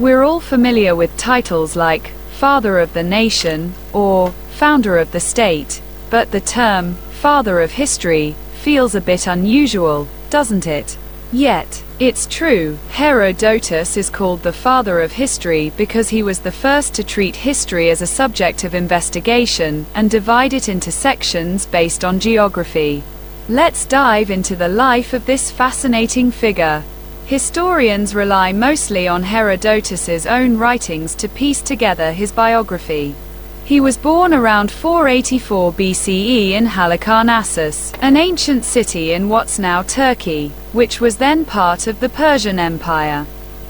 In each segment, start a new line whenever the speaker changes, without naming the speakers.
We're all familiar with titles like Father of the Nation or Founder of the State, but the term Father of History feels a bit unusual, doesn't it? Yet, it's true. Herodotus is called the father of history because he was the first to treat history as a subject of investigation and divide it into sections based on geography. Let's dive into the life of this fascinating figure. Historians rely mostly on Herodotus's own writings to piece together his biography. He was born around 484 BCE in Halicarnassus, an ancient city in what's now Turkey, which was then part of the Persian Empire.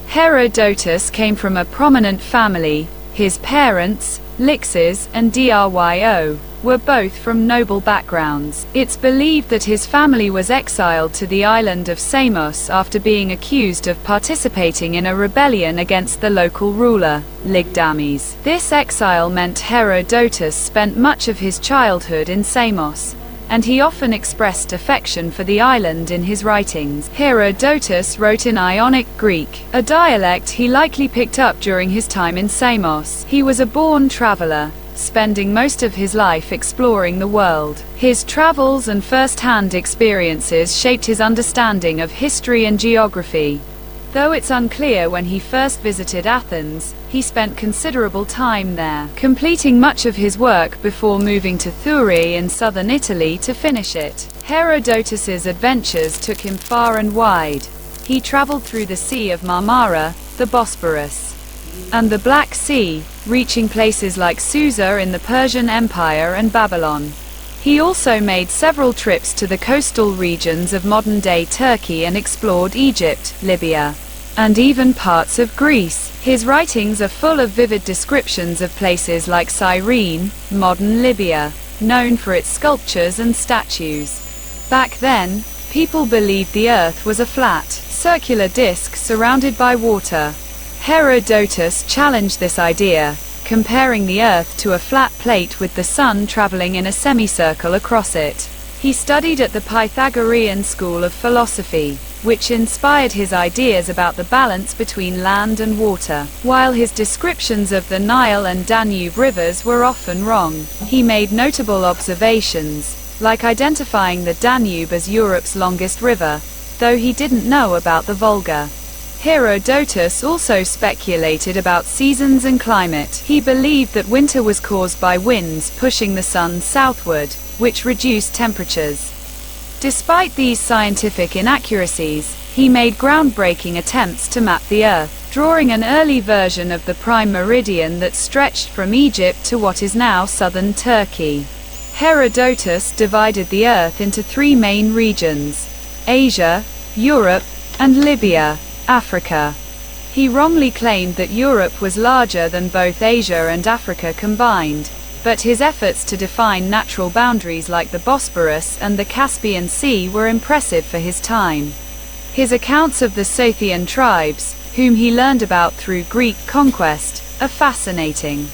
Herodotus came from a prominent family. His parents, Lixes and Dryo, were both from noble backgrounds. It's believed that his family was exiled to the island of Samos after being accused of participating in a rebellion against the local ruler, Ligdames. This exile meant Herodotus spent much of his childhood in Samos, and he often expressed affection for the island in his writings. Herodotus wrote in Ionic Greek, a dialect he likely picked up during his time in Samos. He was a born traveler, spending most of his life exploring the world. His travels and first-hand experiences shaped his understanding of history and geography. Though it's unclear when he first visited Athens, he spent considerable time there, completing much of his work before moving to Thurii in southern Italy to finish it. Herodotus's adventures took him far and wide. He traveled through the Sea of Marmara, the Bosporus, and the Black Sea, reaching places like Susa in the Persian Empire and Babylon. He also made several trips to the coastal regions of modern-day Turkey and explored Egypt, Libya, and even parts of Greece. His writings are full of vivid descriptions of places like Cyrene, modern Libya, known for its sculptures and statues. Back then, people believed the Earth was a flat, circular disk surrounded by water. Herodotus challenged this idea, comparing the Earth to a flat plate with the Sun traveling in a semicircle across it. He studied at the Pythagorean school of philosophy, which inspired his ideas about the balance between land and water. While his descriptions of the Nile and Danube rivers were often wrong, he made notable observations, like identifying the Danube as Europe's longest river, though he didn't know about the Volga. Herodotus also speculated about seasons and climate. He believed that winter was caused by winds pushing the sun southward, which reduced temperatures. Despite these scientific inaccuracies, he made groundbreaking attempts to map the Earth, drawing an early version of the prime meridian that stretched from Egypt to what is now southern Turkey. Herodotus divided the Earth into three main regions: Asia, Europe, and Libya, Africa. He wrongly claimed that Europe was larger than both Asia and Africa combined, but his efforts to define natural boundaries like the Bosporus and the Caspian Sea were impressive for his time. His accounts of the Scythian tribes, whom he learned about through Greek conquest, are fascinating.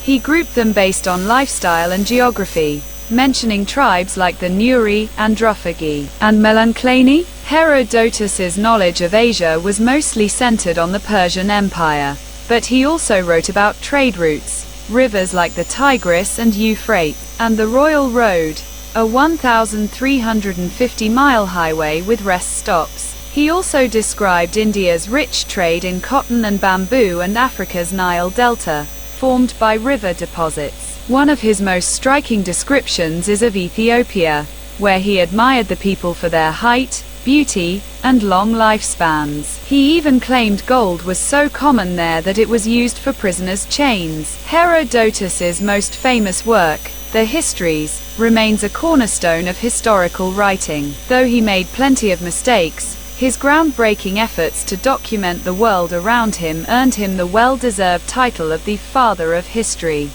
He grouped them based on lifestyle and geography, mentioning tribes like the Nuri, Androphagi, and Melanchleni. Herodotus's knowledge of Asia was mostly centered on the Persian Empire, but he also wrote about trade routes, rivers like the Tigris and Euphrates, and the Royal Road, a 1,350-mile highway with rest stops. He also described India's rich trade in cotton and bamboo and Africa's Nile Delta, formed by river deposits. One of his most striking descriptions is of Ethiopia, where he admired the people for their height, beauty, and long lifespans. He even claimed gold was so common there that it was used for prisoners' chains. Herodotus's most famous work, the Histories, remains a cornerstone of historical writing. Though he made plenty of mistakes, his groundbreaking efforts to document the world around him earned him the well-deserved title of the Father of History.